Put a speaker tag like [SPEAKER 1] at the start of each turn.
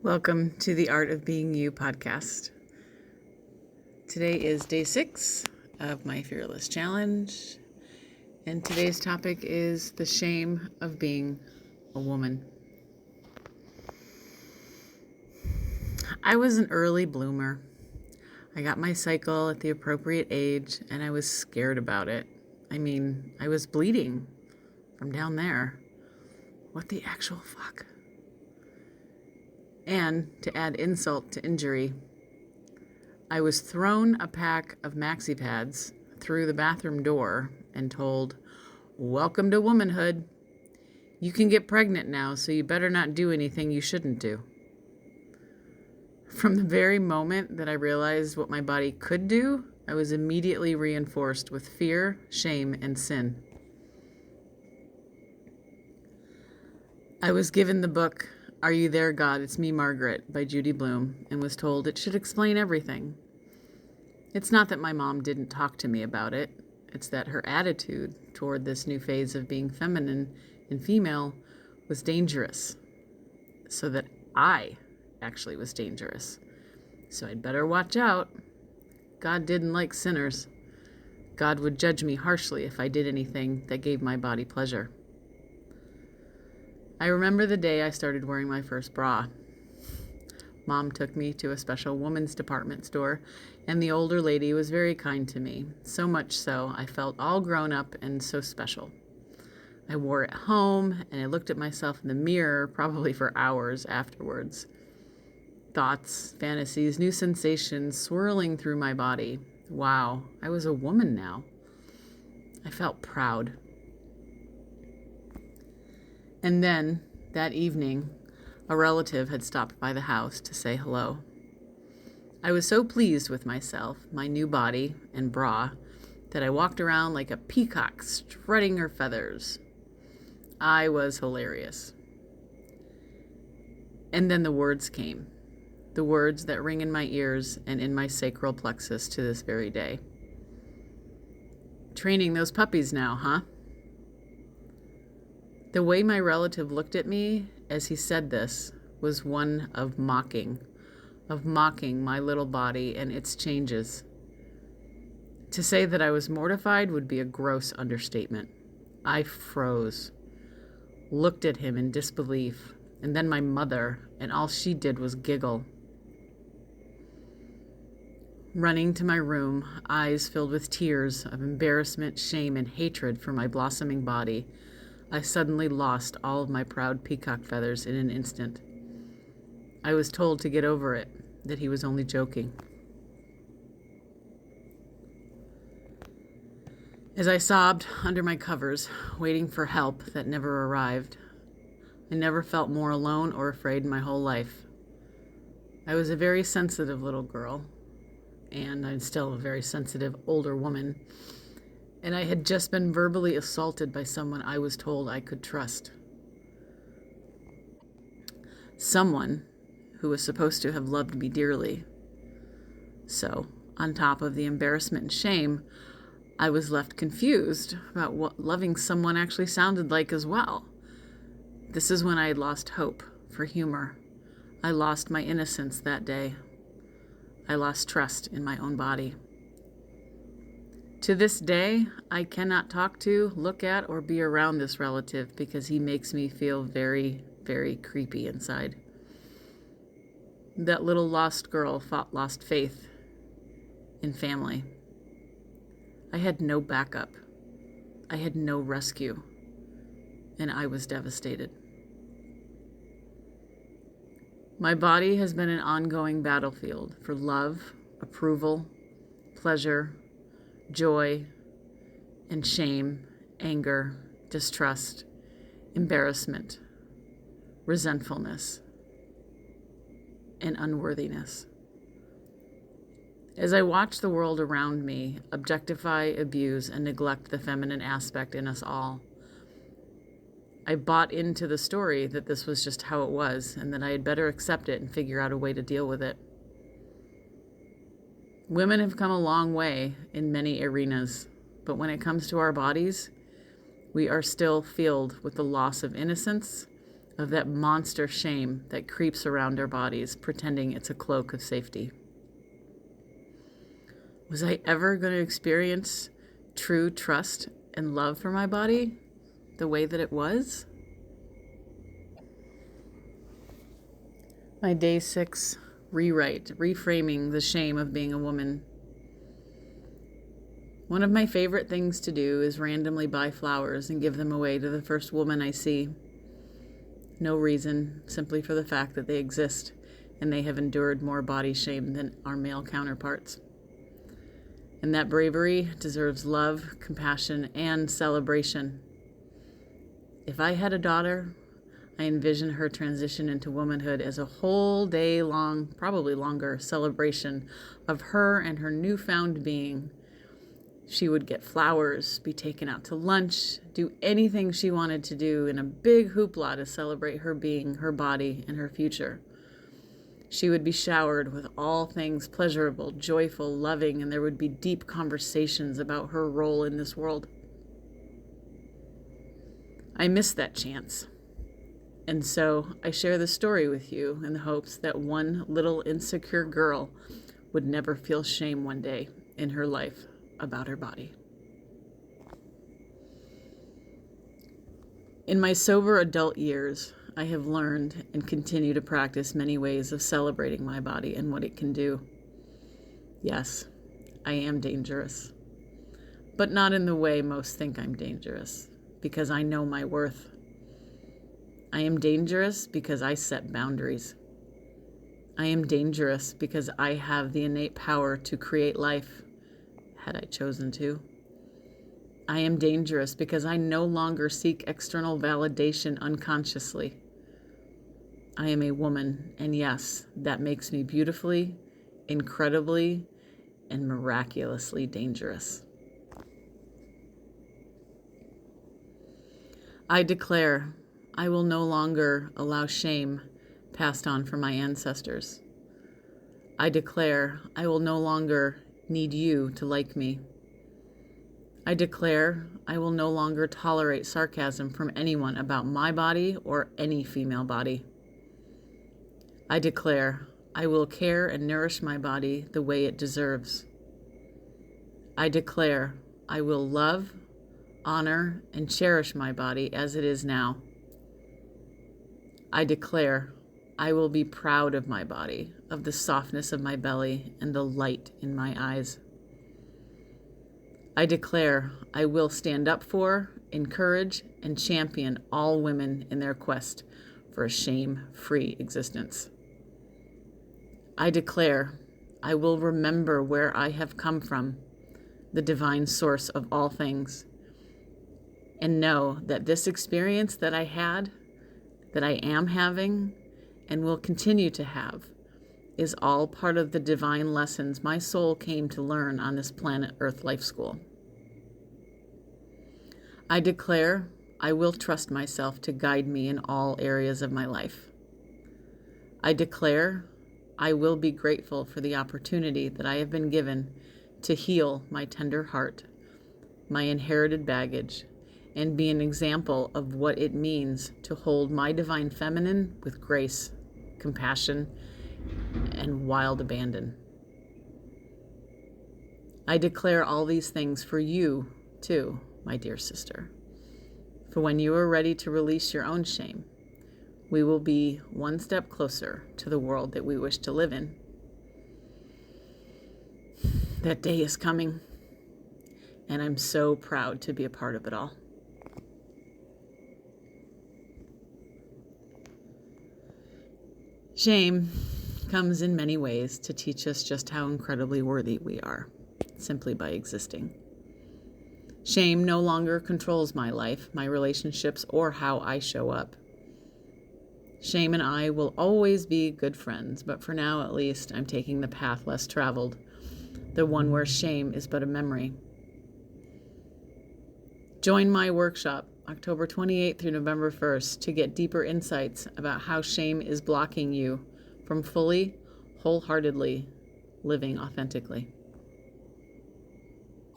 [SPEAKER 1] Welcome to the Art of Being You podcast. Today is day 6 of my Fearless Challenge, and today's topic is the shame of being a woman. I was an early bloomer. I got my cycle at the appropriate age, and I was scared about it. I was bleeding from down there. What the actual fuck? And to add insult to injury, I was thrown a pack of maxi pads through the bathroom door and told, "Welcome to womanhood. You can get pregnant now, so you better not do anything you shouldn't do." From the very moment that I realized what my body could do, I was immediately reinforced with fear, shame, and sin. I was given the book, Are You There, God? It's Me, Margaret, by Judy Blume, and was told it should explain everything. It's not that my mom didn't talk to me about it. It's that her attitude toward this new phase of being feminine and female was dangerous. So that I actually was dangerous. So I'd better watch out. God didn't like sinners. God would judge me harshly if I did anything that gave my body pleasure. I remember the day I started wearing my first bra. Mom took me to a special women's department store, and the older lady was very kind to me, so much so I felt all grown up and so special. I wore it home, and I looked at myself in the mirror probably for hours afterwards. Thoughts, fantasies, new sensations swirling through my body. Wow, I was a woman now. I felt proud. And then, that evening, a relative had stopped by the house to say hello. I was so pleased with myself, my new body and bra, that I walked around like a peacock strutting her feathers. I was hilarious. And then the words came. The words that ring in my ears and in my sacral plexus to this very day. Training those puppies now, huh? The way my relative looked at me as he said this was one of mocking my little body and its changes. To say that I was mortified would be a gross understatement. I froze, looked at him in disbelief, and then my mother, and all she did was giggle. Running to my room, eyes filled with tears of embarrassment, shame, and hatred for my blossoming body, I suddenly lost all of my proud peacock feathers in an instant. I was told to get over it, that he was only joking. As I sobbed under my covers, waiting for help that never arrived, I never felt more alone or afraid in my whole life. I was a very sensitive little girl, and I'm still a very sensitive older woman. And I had just been verbally assaulted by someone I was told I could trust. Someone who was supposed to have loved me dearly. So, on top of the embarrassment and shame, I was left confused about what loving someone actually sounded like as well. This is when I had lost hope for humor. I lost my innocence that day. I lost trust in my own body. To this day, I cannot talk to, look at, or be around this relative because he makes me feel very, very creepy inside. That little lost girl lost faith in family. I had no backup. I had no rescue. And I was devastated. My body has been an ongoing battlefield for love, approval, pleasure, joy, and shame, anger, distrust, embarrassment, resentfulness, and unworthiness. As I watch the world around me objectify, abuse, and neglect the feminine aspect in us all, I bought into the story that this was just how it was and that I had better accept it and figure out a way to deal with it. Women have come a long way in many arenas, but when it comes to our bodies, we are still filled with the loss of innocence, of that monster shame that creeps around our bodies, pretending it's a cloak of safety. Was I ever going to experience true trust and love for my body the way that it was? My day 6 rewrite, reframing the shame of being a woman. One of my favorite things to do is randomly buy flowers and give them away to the first woman I see. No reason, simply for the fact that they exist and they have endured more body shame than our male counterparts. And that bravery deserves love, compassion, and celebration. If I had a daughter, I envision her transition into womanhood as a whole day long, probably longer, celebration of her and her newfound being. She would get flowers, be taken out to lunch, do anything she wanted to do in a big hoopla to celebrate her being, her body, and her future. She would be showered with all things pleasurable, joyful, loving, and there would be deep conversations about her role in this world. I missed that chance. And so I share the story with you in the hopes that one little insecure girl would never feel shame one day in her life about her body. In my sober adult years, I have learned and continue to practice many ways of celebrating my body and what it can do. Yes, I am dangerous, but not in the way most think I'm dangerous, because I know my worth. I am dangerous because I set boundaries. I am dangerous because I have the innate power to create life, had I chosen to. I am dangerous because I no longer seek external validation unconsciously. I am a woman, and yes, that makes me beautifully, incredibly, and miraculously dangerous. I declare I will no longer allow shame passed on from my ancestors. I declare I will no longer need you to like me. I declare I will no longer tolerate sarcasm from anyone about my body or any female body. I declare I will care and nourish my body the way it deserves. I declare I will love, honor, and cherish my body as it is now. I declare I will be proud of my body, of the softness of my belly, and the light in my eyes. I declare I will stand up for, encourage, and champion all women in their quest for a shame-free existence. I declare I will remember where I have come from, the divine source of all things, and know that this experience that I had, that I am having, and will continue to have, is all part of the divine lessons my soul came to learn on this planet Earth Life School. I declare I will trust myself to guide me in all areas of my life. I declare I will be grateful for the opportunity that I have been given to heal my tender heart, my inherited baggage, and be an example of what it means to hold my divine feminine with grace, compassion, and wild abandon. I declare all these things for you, too, my dear sister. For when you are ready to release your own shame, we will be one step closer to the world that we wish to live in. That day is coming, and I'm so proud to be a part of it all. Shame comes in many ways to teach us just how incredibly worthy we are, simply by existing. Shame no longer controls my life, my relationships, or how I show up. Shame and I will always be good friends, but for now at least, I'm taking the path less traveled, the one where shame is but a memory. Join my workshop, October 28th through November 1st, to get deeper insights about how shame is blocking you from fully, wholeheartedly living authentically.